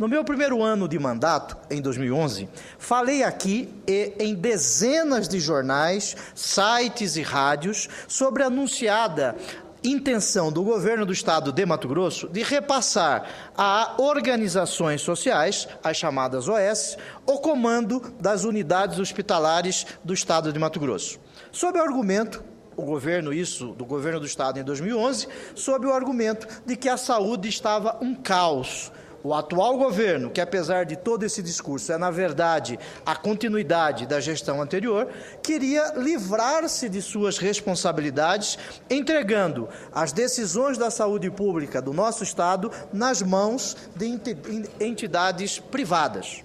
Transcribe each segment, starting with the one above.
No meu primeiro ano de mandato, em 2011, falei aqui e em dezenas de jornais, sites e rádios sobre a anunciada intenção do governo do estado de Mato Grosso de repassar a organizações sociais, as chamadas OS, o comando das unidades hospitalares do estado de Mato Grosso. Sob o argumento, do governo do estado em 2011, sob o argumento de que a saúde estava um caos. O atual governo, que apesar de todo esse discurso é, na verdade, a continuidade da gestão anterior, queria livrar-se de suas responsabilidades, entregando as decisões da saúde pública do nosso Estado nas mãos de entidades privadas.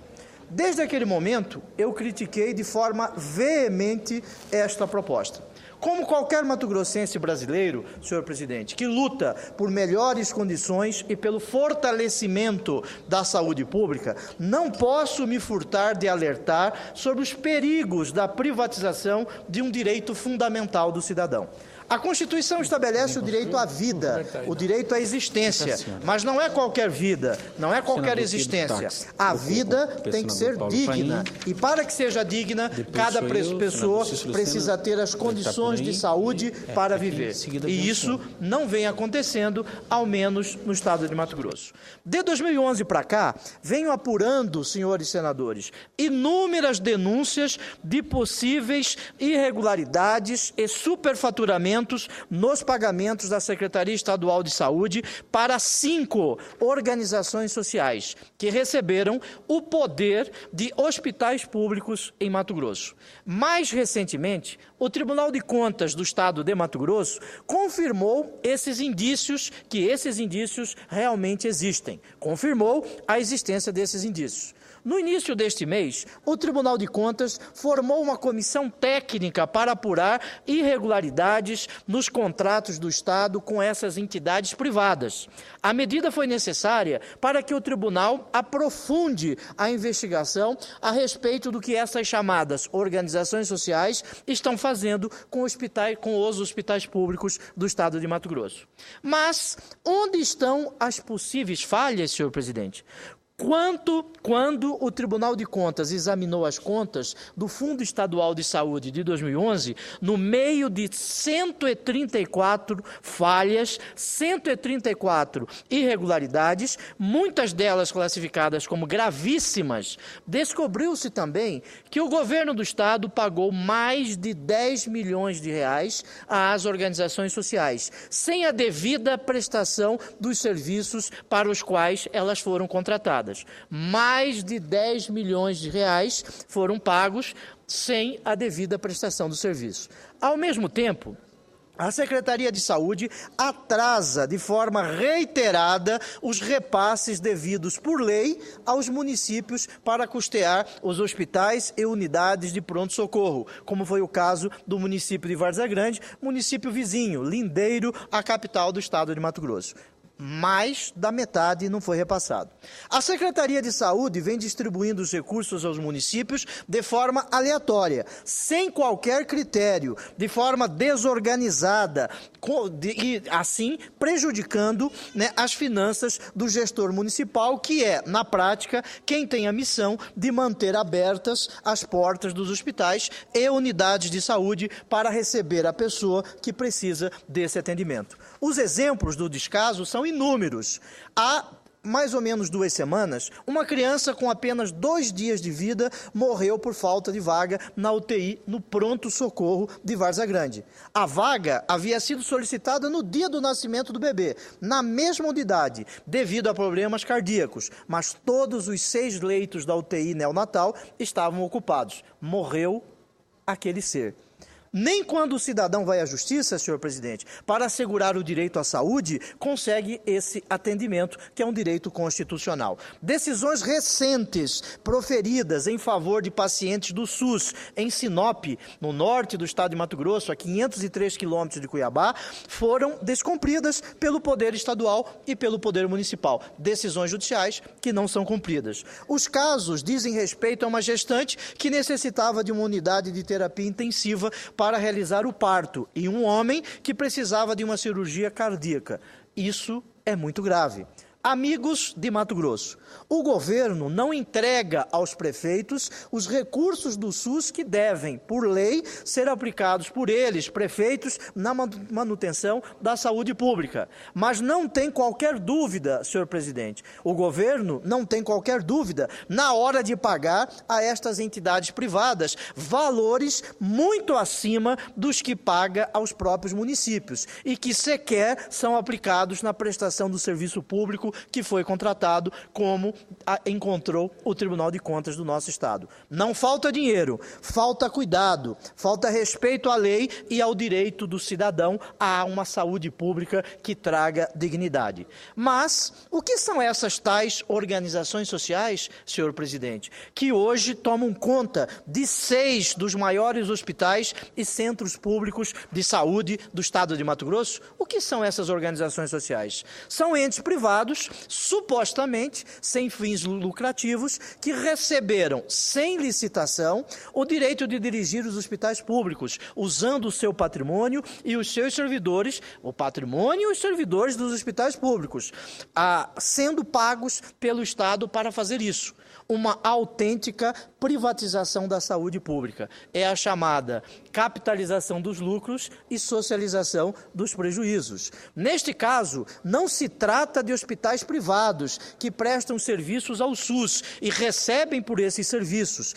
Desde aquele momento, eu critiquei de forma veemente esta proposta. Como qualquer mato-grossense brasileiro, senhor presidente, que luta por melhores condições e pelo fortalecimento da saúde pública, não posso me furtar de alertar sobre os perigos da privatização de um direito fundamental do cidadão. A Constituição estabelece o direito à vida, o direito à existência, mas não é qualquer vida, não é qualquer existência. A vida tem que ser digna, e para que seja digna, cada pessoa precisa ter as condições de saúde para viver. E isso não vem acontecendo, ao menos no estado de Mato Grosso. De 2011 para cá, venho apurando, senhores senadores, inúmeras denúncias de possíveis irregularidades e superfaturamento nos pagamentos da Secretaria Estadual de Saúde para 5 organizações sociais que receberam o poder de hospitais públicos em Mato Grosso. Mais recentemente, o Tribunal de Contas do Estado de Mato Grosso confirmou que esses indícios realmente existem. Confirmou a existência desses indícios. No início deste mês, o Tribunal de Contas formou uma comissão técnica para apurar irregularidades nos contratos do Estado com essas entidades privadas. A medida foi necessária para que o Tribunal aprofunde a investigação a respeito do que essas chamadas organizações sociais estão fazendo com os hospitais públicos do Estado de Mato Grosso. Mas onde estão as possíveis falhas, senhor presidente? Quando o Tribunal de Contas examinou as contas do Fundo Estadual de Saúde de 2011, no meio de 134 falhas, 134 irregularidades, muitas delas classificadas como gravíssimas, descobriu-se também que o governo do Estado pagou mais de 10 milhões de reais às organizações sociais, sem a devida prestação dos serviços para os quais elas foram contratadas. Mais de 10 milhões de reais foram pagos sem a devida prestação do serviço. Ao mesmo tempo, a Secretaria de Saúde atrasa de forma reiterada os repasses devidos por lei aos municípios para custear os hospitais e unidades de pronto-socorro, como foi o caso do município de Várzea Grande, município vizinho, lindeiro à capital do estado de Mato Grosso. Mais da metade não foi repassado. A Secretaria de Saúde vem distribuindo os recursos aos municípios de forma aleatória, sem qualquer critério, de forma desorganizada, e assim prejudicando, as finanças do gestor municipal, que é, na prática, quem tem a missão de manter abertas as portas dos hospitais e unidades de saúde para receber a pessoa que precisa desse atendimento. Os exemplos do descaso são inúmeros. Há mais ou menos 2 semanas, uma criança com apenas 2 dias de vida morreu por falta de vaga na UTI no pronto-socorro de Várzea Grande. A vaga havia sido solicitada no dia do nascimento do bebê, na mesma unidade, devido a problemas cardíacos, mas todos os 6 leitos da UTI neonatal estavam ocupados. Morreu aquele ser. Nem quando o cidadão vai à justiça, senhor presidente, para assegurar o direito à saúde, consegue esse atendimento, que é um direito constitucional. Decisões recentes proferidas em favor de pacientes do SUS em Sinop, no norte do estado de Mato Grosso, a 503 quilômetros de Cuiabá, foram descumpridas pelo Poder Estadual e pelo Poder Municipal. Decisões judiciais que não são cumpridas. Os casos dizem respeito a uma gestante que necessitava de uma unidade de terapia intensiva para realizar o parto, e um homem que precisava de uma cirurgia cardíaca. Isso é muito grave. Amigos de Mato Grosso, o governo não entrega aos prefeitos os recursos do SUS que devem, por lei, ser aplicados por eles, prefeitos, na manutenção da saúde pública. Mas não tem qualquer dúvida, senhor presidente, o governo não tem qualquer dúvida na hora de pagar a estas entidades privadas valores muito acima dos que paga aos próprios municípios e que sequer são aplicados na prestação do serviço público que foi contratado, como encontrou o Tribunal de Contas do nosso Estado. Não falta dinheiro, falta cuidado, falta respeito à lei e ao direito do cidadão a uma saúde pública que traga dignidade. Mas o que são essas tais organizações sociais, senhor presidente, que hoje tomam conta de 6 dos maiores hospitais e centros públicos de saúde do Estado de Mato Grosso? O que são essas organizações sociais? São entes privados, supostamente sem fins lucrativos, que receberam, sem licitação, o direito de dirigir os hospitais públicos, usando o seu patrimônio e os seus servidores, o patrimônio e os servidores dos hospitais públicos, sendo pagos pelo Estado para fazer isso. Uma autêntica privatização da saúde pública. É a chamada capitalização dos lucros e socialização dos prejuízos. Neste caso, não se trata de hospitais privados que prestam serviços ao SUS e recebem por esses serviços,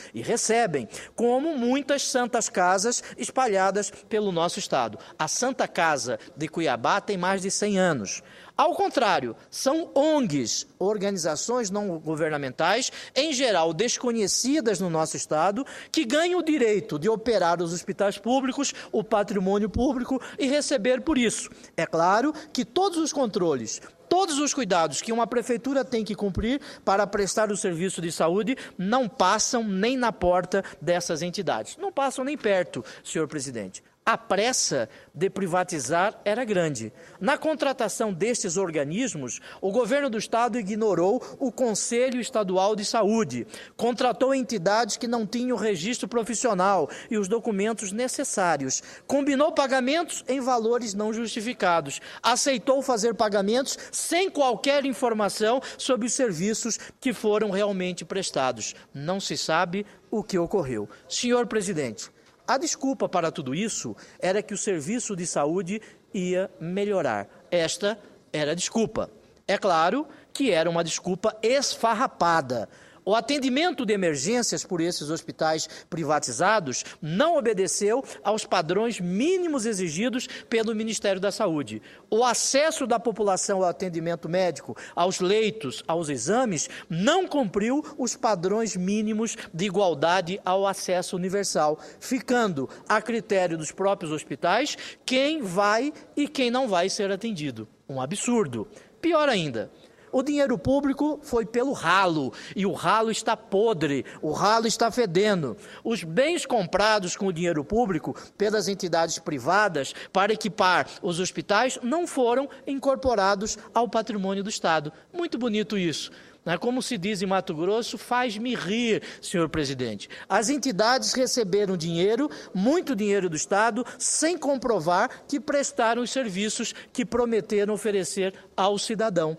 como muitas santas casas espalhadas pelo nosso estado. A Santa Casa de Cuiabá tem mais de 100 anos. Ao contrário, são ONGs, organizações não governamentais, em geral desconhecidas no nosso estado, que ganham o direito de operar os hospitais públicos, o patrimônio público e receber por isso. É claro que todos os controles, todos os cuidados que uma prefeitura tem que cumprir para prestar o serviço de saúde não passam nem na porta dessas entidades. Não passam nem perto, senhor presidente. A pressa de privatizar era grande. Na contratação destes organismos, o governo do estado ignorou o Conselho Estadual de Saúde, contratou entidades que não tinham registro profissional e os documentos necessários, combinou pagamentos em valores não justificados, aceitou fazer pagamentos sem qualquer informação sobre os serviços que foram realmente prestados. Não se sabe o que ocorreu. Senhor presidente, a desculpa para tudo isso era que o serviço de saúde ia melhorar. Esta era a desculpa. É claro que era uma desculpa esfarrapada. O atendimento de emergências por esses hospitais privatizados não obedeceu aos padrões mínimos exigidos pelo Ministério da Saúde. O acesso da população ao atendimento médico, aos leitos, aos exames, não cumpriu os padrões mínimos de igualdade ao acesso universal, ficando a critério dos próprios hospitais quem vai e quem não vai ser atendido. Um absurdo. Pior ainda, o dinheiro público foi pelo ralo, e o ralo está podre, o ralo está fedendo. Os bens comprados com o dinheiro público pelas entidades privadas para equipar os hospitais não foram incorporados ao patrimônio do Estado. Muito bonito isso. Como se diz em Mato Grosso, faz-me rir, senhor presidente. As entidades receberam dinheiro, muito dinheiro do Estado, sem comprovar que prestaram os serviços que prometeram oferecer ao cidadão.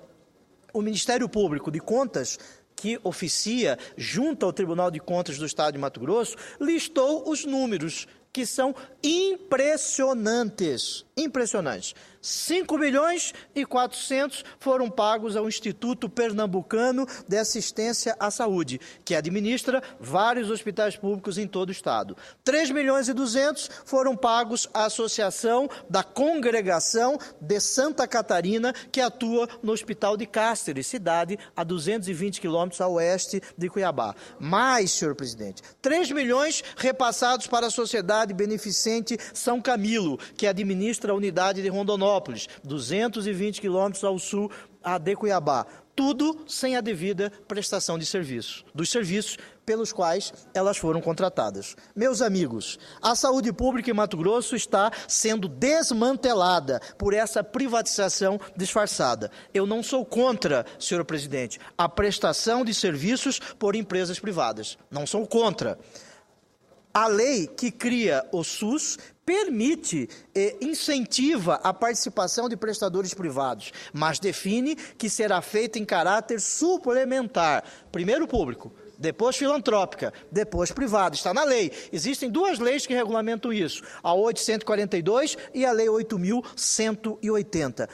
O Ministério Público de Contas, que oficia junto ao Tribunal de Contas do Estado de Mato Grosso, listou os números, que são impressionantes. 5.400.000.000 foram pagos ao Instituto Pernambucano de Assistência à Saúde, que administra vários hospitais públicos em todo o estado. 3.200.000 foram pagos à Associação da Congregação de Santa Catarina, que atua no Hospital de Cáceres, cidade a 220 quilômetros a oeste de Cuiabá. Mais, senhor presidente, 3 milhões repassados para a Sociedade Beneficente São Camilo, que administra a unidade de Rondonópolis, 220 quilômetros ao sul de Cuiabá. Tudo sem a devida prestação de serviços, dos serviços pelos quais elas foram contratadas. Meus amigos, a saúde pública em Mato Grosso está sendo desmantelada por essa privatização disfarçada. Eu não sou contra, senhor presidente, a prestação de serviços por empresas privadas. Não sou contra. A lei que cria o SUS permite e incentiva a participação de prestadores privados, mas define que será feita em caráter suplementar. Primeiro público, depois filantrópica, depois privada. Está na lei. Existem duas leis que regulamentam isso, a 842 e a lei 8.180.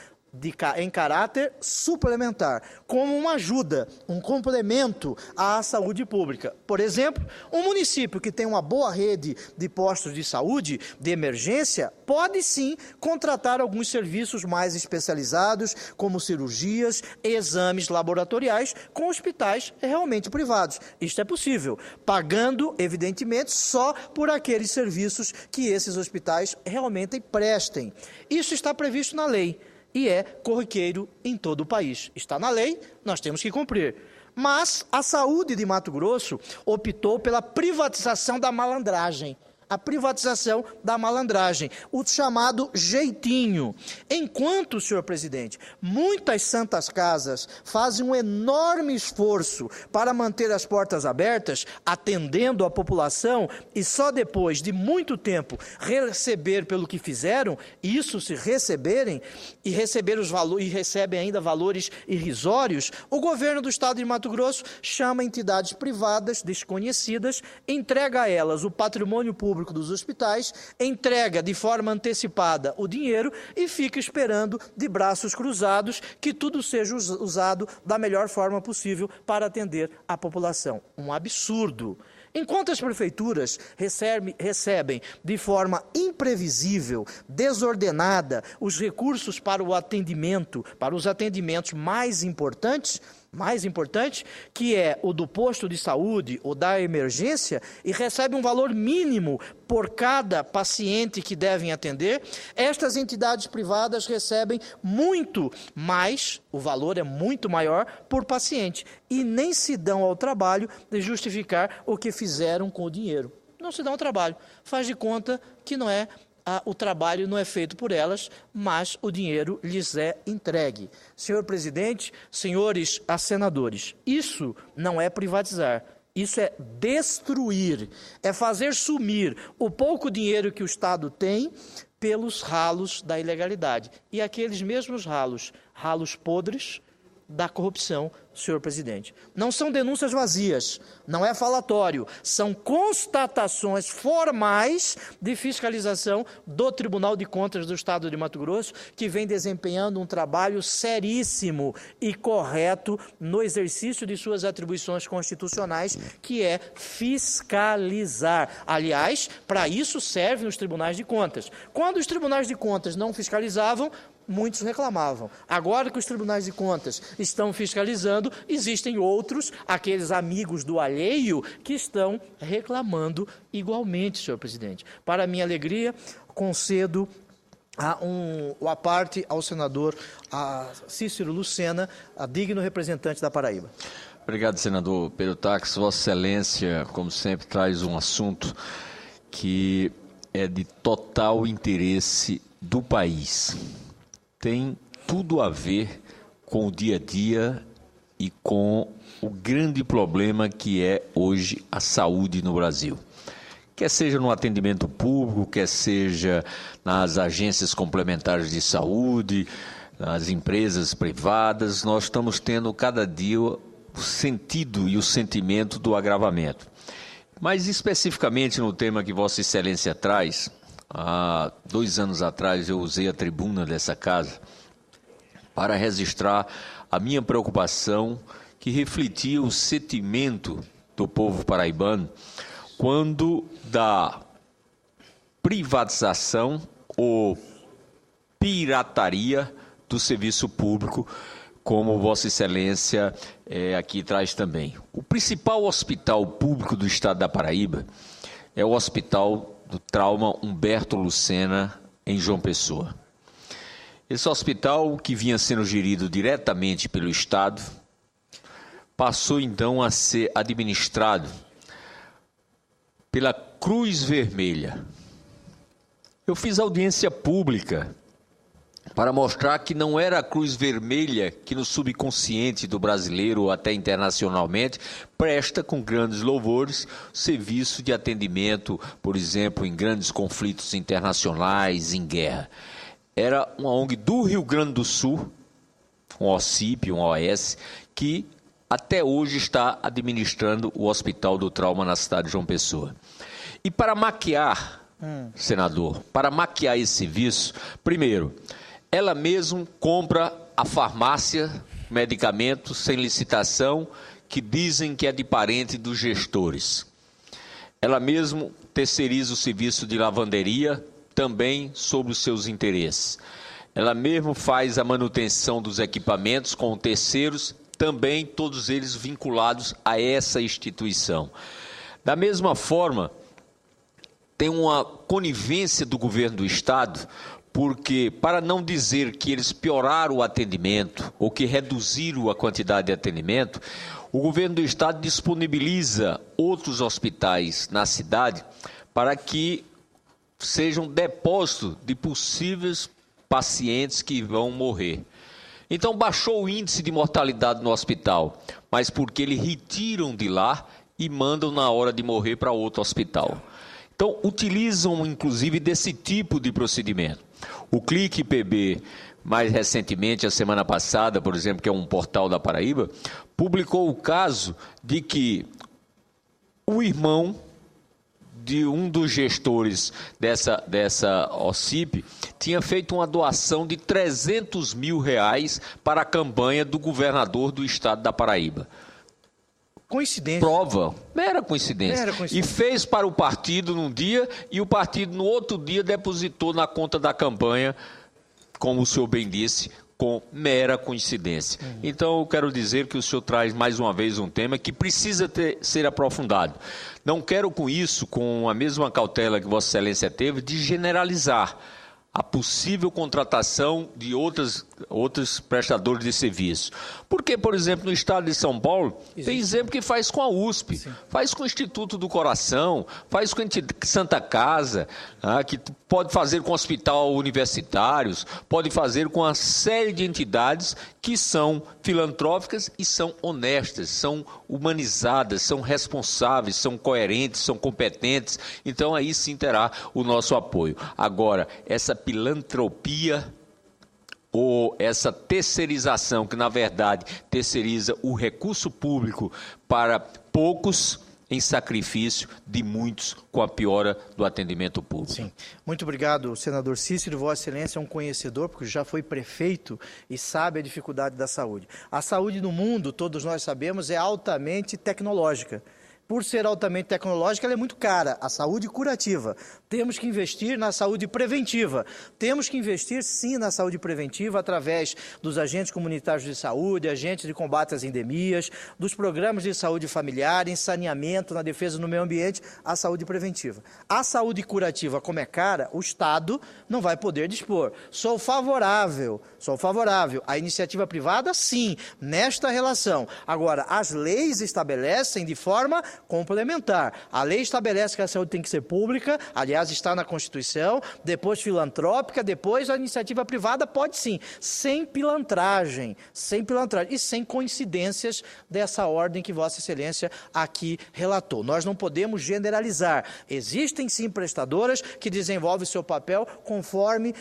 Em caráter suplementar, como uma ajuda, um complemento à saúde pública. Por exemplo, um município que tem uma boa rede de postos de saúde, de emergência, pode sim contratar alguns serviços mais especializados, como cirurgias e exames laboratoriais, com hospitais realmente privados. Isto é possível, pagando, evidentemente, só por aqueles serviços que esses hospitais realmente prestem. Isso está previsto na lei. E é corriqueiro em todo o país. Está na lei, nós temos que cumprir. Mas a saúde de Mato Grosso optou pela privatização da malandragem. A privatização da malandragem, o chamado jeitinho. Enquanto, senhor presidente, muitas santas casas fazem um enorme esforço para manter as portas abertas, atendendo a população, e só depois de muito tempo receber pelo que fizeram, isso se receberem, e receber os valores, e recebem ainda valores irrisórios, o governo do estado de Mato Grosso chama entidades privadas, desconhecidas, entrega a elas o patrimônio público dos hospitais, entrega de forma antecipada o dinheiro e fica esperando de braços cruzados que tudo seja usado da melhor forma possível para atender a população. Um absurdo. Enquanto as prefeituras recebem de forma imprevisível, desordenada, os recursos para o atendimento, para os atendimentos mais importante, que é o do posto de saúde ou da emergência, e recebe um valor mínimo por cada paciente que devem atender, estas entidades privadas recebem muito mais, o valor é muito maior por paciente, e nem se dão ao trabalho de justificar o que fizeram com o dinheiro. Não se dão ao trabalho, faz de conta que o trabalho não é feito por elas, mas o dinheiro lhes é entregue. Senhor presidente, senhores senadores, isso não é privatizar, isso é destruir, é fazer sumir o pouco dinheiro que o Estado tem pelos ralos da ilegalidade. E aqueles mesmos ralos podres da corrupção, senhor presidente. Não são denúncias vazias, não é falatório, são constatações formais de fiscalização do Tribunal de Contas do Estado de Mato Grosso, que vem desempenhando um trabalho seríssimo e correto no exercício de suas atribuições constitucionais, que é fiscalizar. Aliás, para isso servem os tribunais de contas. Quando os tribunais de contas não fiscalizavam, muitos reclamavam. Agora que os tribunais de contas estão fiscalizando, existem outros, aqueles amigos do alheio, que estão reclamando igualmente, senhor presidente. Para minha alegria, concedo a parte ao senador Cícero Lucena, a digno representante da Paraíba. Obrigado, senador Pedro Taques. Vossa Excelência, como sempre, traz um assunto que é de total interesse do país. Tem tudo a ver com o dia a dia e com o grande problema que é hoje a saúde no Brasil. Quer seja no atendimento público, quer seja nas agências complementares de saúde, nas empresas privadas, nós estamos tendo cada dia o sentido e o sentimento do agravamento. Mas especificamente no tema que Vossa Excelência traz, há 2 anos atrás eu usei a tribuna dessa casa para registrar a minha preocupação, que refletia o sentimento do povo paraibano quando da privatização ou pirataria do serviço público, como Vossa Excelência aqui traz também. O principal hospital público do estado da Paraíba é o Hospital do Trauma Humberto Lucena, em João Pessoa. Esse hospital, que vinha sendo gerido diretamente pelo Estado, passou então a ser administrado pela Cruz Vermelha. Eu fiz audiência pública para mostrar que não era a Cruz Vermelha que no subconsciente do brasileiro ou até internacionalmente presta com grandes louvores serviço de atendimento, por exemplo, em grandes conflitos internacionais, em guerra. Era uma ONG do Rio Grande do Sul, um OCIP, um OS, que até hoje está administrando o Hospital do Trauma na cidade de João Pessoa. E para maquiar, senador, para maquiar esse serviço, primeiro, ela mesma compra a farmácia, medicamentos sem licitação, que dizem que é de parente dos gestores. Ela mesma terceiriza o serviço de lavanderia, também sobre os seus interesses. Ela mesma faz a manutenção dos equipamentos com terceiros, também todos eles vinculados a essa instituição. Da mesma forma, tem uma conivência do governo do Estado, porque, para não dizer que eles pioraram o atendimento ou que reduziram a quantidade de atendimento, o governo do Estado disponibiliza outros hospitais na cidade para que sejam depósito de possíveis pacientes que vão morrer. Então, baixou o índice de mortalidade no hospital, mas porque eles retiram de lá e mandam na hora de morrer para outro hospital. Então, utilizam, inclusive, desse tipo de procedimento. O Clique PB, mais recentemente, a semana passada, por exemplo, que é um portal da Paraíba, publicou o caso de que o irmão de um dos gestores dessa OCIP tinha feito uma doação de R$300 mil para a campanha do governador do estado da Paraíba. Coincidência. Prova, mera coincidência. Mera coincidência. E fez para o partido num dia e o partido no outro dia depositou na conta da campanha, como o senhor bem disse, com mera coincidência. Então, eu quero dizer que o senhor traz mais uma vez um tema que precisa ser aprofundado. Não quero com isso, com a mesma cautela que Vossa Excelência teve, de generalizar a possível contratação de outros prestadores de serviço. Porque, por exemplo, no estado de São Paulo, tem exemplo que faz com a USP, faz com o Instituto do Coração, faz com a Santa Casa, que pode fazer com hospital universitários, pode fazer com uma série de entidades que são filantrópicas e são honestas, são humanizadas, são responsáveis, são coerentes, são competentes. Então, aí sim terá o nosso apoio. Agora, essa filantropia ou essa terceirização, que na verdade terceiriza o recurso público para poucos em sacrifício de muitos com a piora do atendimento público. Sim. Muito obrigado, senador Cícero. Vossa Excelência é um conhecedor, porque já foi prefeito e sabe a dificuldade da saúde. A saúde no mundo, todos nós sabemos, é altamente tecnológica. Por ser altamente tecnológica, ela é muito cara. A saúde curativa. Temos que investir na saúde preventiva. Temos que investir, sim, na saúde preventiva através dos agentes comunitários de saúde, agentes de combate às endemias, dos programas de saúde familiar, em saneamento, na defesa do meio ambiente, a saúde preventiva. A saúde curativa, como é cara, o Estado não vai poder dispor. Sou favorável à iniciativa privada, sim, nesta relação. Agora, as leis estabelecem de forma complementar. A lei estabelece que a saúde tem que ser pública, aliás, está na Constituição, depois filantrópica, depois a iniciativa privada pode sim, sem pilantragem e sem coincidências dessa ordem que Vossa Excelência aqui relatou. Nós não podemos generalizar. Existem sim prestadoras que desenvolvem seu papel conforme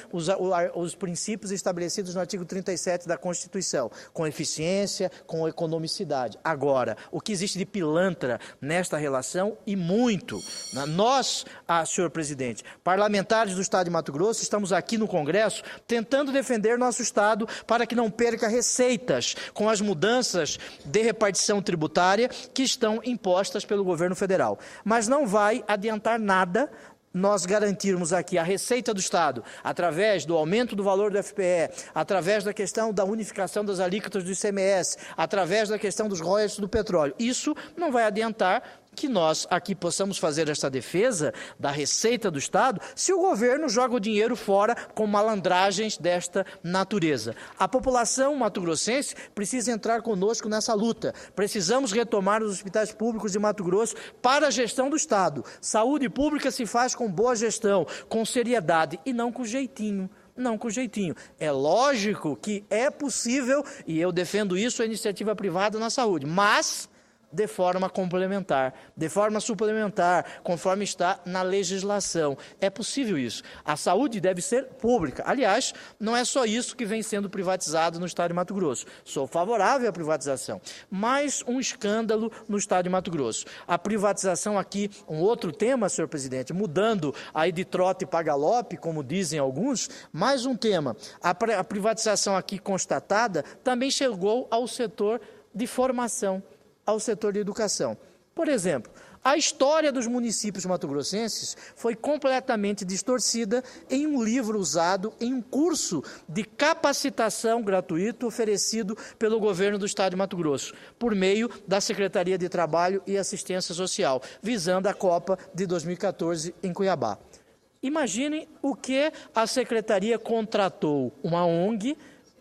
os princípios estabelecidos no artigo 37 da Constituição, com eficiência, com economicidade. Agora, o que existe de pilantra nesta relação e muito. Nós, senhor presidente, parlamentares do Estado de Mato Grosso, estamos aqui no Congresso tentando defender nosso Estado para que não perca receitas com as mudanças de repartição tributária que estão impostas pelo governo federal. Mas não vai adiantar nada nós garantirmos aqui a receita do Estado, através do aumento do valor do FPE, através da questão da unificação das alíquotas do ICMS, através da questão dos royalties do petróleo. Isso não vai adiantar que nós aqui possamos fazer essa defesa da receita do Estado se o governo joga o dinheiro fora com malandragens desta natureza. A população mato-grossense precisa entrar conosco nessa luta. Precisamos retomar os hospitais públicos de Mato Grosso para a gestão do Estado. Saúde pública se faz com boa gestão, com seriedade e não com jeitinho. não com jeitinho. É lógico que é possível, e eu defendo isso, a iniciativa privada na saúde, mas de forma complementar, de forma suplementar, conforme está na legislação. É possível isso. A saúde deve ser pública. Aliás, não é só isso que vem sendo privatizado no estado de Mato Grosso. Sou favorável à privatização. Mais um escândalo no estado de Mato Grosso. A privatização aqui, um outro tema, senhor presidente, mudando aí de trote para galope, como dizem alguns, mais um tema. A privatização aqui constatada também chegou ao setor de formação, ao setor de educação. Por exemplo, a história dos municípios mato-grossenses foi completamente distorcida em um livro usado em um curso de capacitação gratuito oferecido pelo governo do estado de Mato Grosso, por meio da Secretaria de Trabalho e Assistência Social, visando a Copa de 2014 em Cuiabá. Imaginem o que a Secretaria contratou uma ONG,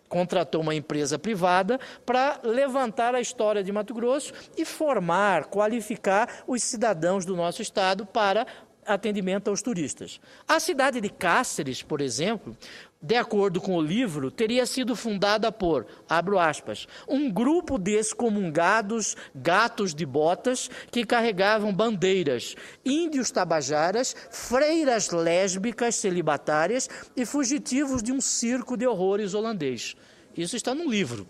contratou uma empresa privada para levantar a história de Mato Grosso e formar, qualificar os cidadãos do nosso estado para atendimento aos turistas. A cidade de Cáceres, por exemplo, de acordo com o livro, teria sido fundada por, abro aspas, um grupo de excomungados gatos de botas que carregavam bandeiras, índios tabajaras, freiras lésbicas celibatárias e fugitivos de um circo de horrores holandês. Isso está no livro.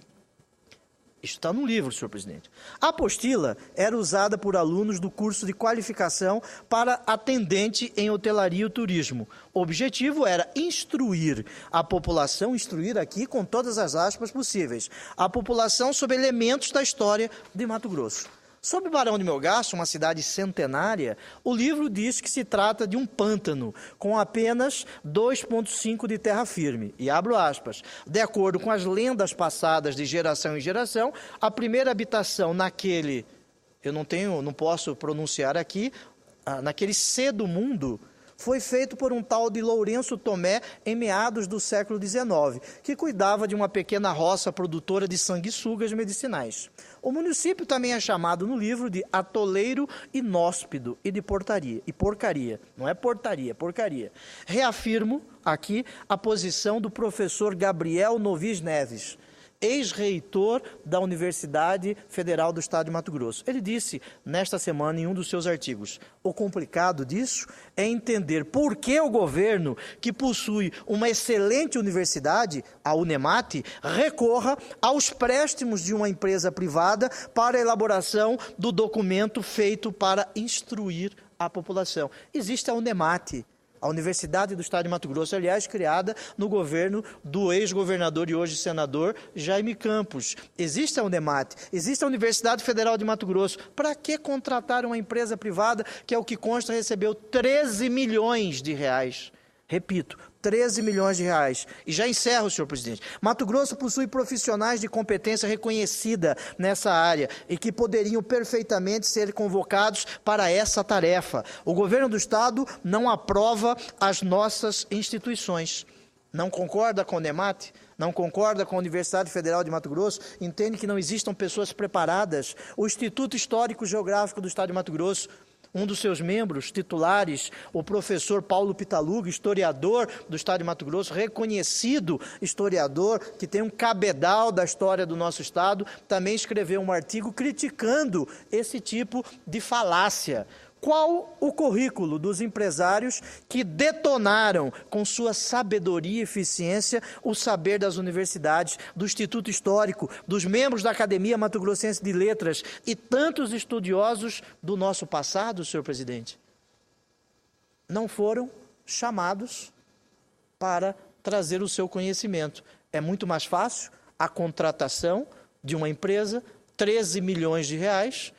Isso está no livro, senhor presidente. A apostila era usada por alunos do curso de qualificação para atendente em hotelaria e turismo. O objetivo era instruir a população, instruir aqui com todas as aspas possíveis, a população sobre elementos da história de Mato Grosso. Sobre Barão de Melgaço, uma cidade centenária, o livro diz que se trata de um pântano com apenas 2,5 de terra firme. E abro aspas, de acordo com as lendas passadas de geração em geração, a primeira habitação naquele, não posso pronunciar aqui, naquele C do mundo, foi feito por um tal de Lourenço Tomé em meados do século XIX, que cuidava de uma pequena roça produtora de sanguessugas medicinais. O município também é chamado no livro de atoleiro inóspido e de porcaria. Não é portaria, é porcaria. Reafirmo aqui a posição do professor Gabriel Novis Neves, ex-reitor da Universidade Federal do Estado de Mato Grosso. Ele disse, nesta semana, em um dos seus artigos, o complicado disso é entender por que o governo, que possui uma excelente universidade, a Unemate, recorra aos préstimos de uma empresa privada para a elaboração do documento feito para instruir a população. Existe a Unemate, a Universidade do Estado de Mato Grosso, aliás, criada no governo do ex-governador e hoje senador Jaime Campos. Existe a Unemate, existe a Universidade Federal de Mato Grosso. Para que contratar uma empresa privada que, é o que consta, recebeu 13 milhões de reais? Repito, 13 milhões de reais. E já encerro, senhor presidente. Mato Grosso possui profissionais de competência reconhecida nessa área e que poderiam perfeitamente ser convocados para essa tarefa. O governo do estado não aprova as nossas instituições. Não concorda com o Unemate? Não concorda com a Universidade Federal de Mato Grosso? Entende que não existam pessoas preparadas? O Instituto Histórico Geográfico do Estado de Mato Grosso, um dos seus membros titulares, o professor Paulo Pitaluga, historiador do estado de Mato Grosso, reconhecido historiador, que tem um cabedal da história do nosso estado, também escreveu um artigo criticando esse tipo de falácia. Qual o currículo dos empresários que detonaram com sua sabedoria e eficiência o saber das universidades, do Instituto Histórico, dos membros da Academia Mato Grossense de Letras e tantos estudiosos do nosso passado, senhor presidente? Não foram chamados para trazer o seu conhecimento. É muito mais fácil a contratação de uma empresa, 13 milhões de reais,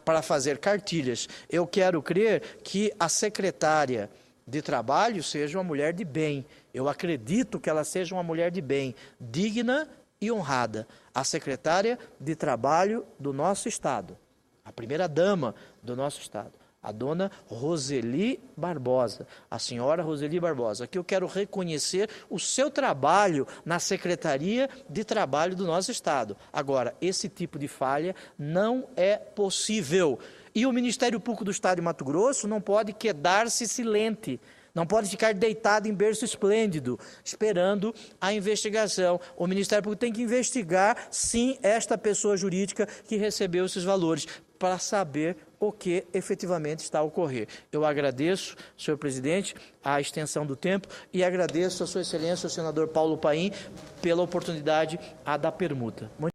para fazer cartilhas. Eu quero crer que a secretária de Trabalho seja uma mulher de bem. Eu acredito que ela seja uma mulher de bem, digna e honrada. A secretária de Trabalho do nosso estado, a primeira-dama do nosso estado, a dona Roseli Barbosa, a senhora Roseli Barbosa. Aqui eu quero reconhecer o seu trabalho na Secretaria de Trabalho do nosso estado. Agora, esse tipo de falha não é possível. E o Ministério Público do Estado de Mato Grosso não pode quedar-se silente. não pode ficar deitado em berço esplêndido, esperando a investigação. O Ministério Público tem que investigar, sim, esta pessoa jurídica que recebeu esses valores, para saber o que efetivamente está a ocorrer. Eu agradeço, senhor presidente, a extensão do tempo e agradeço a sua excelência, o senador Paulo Paim, pela oportunidade da permuta.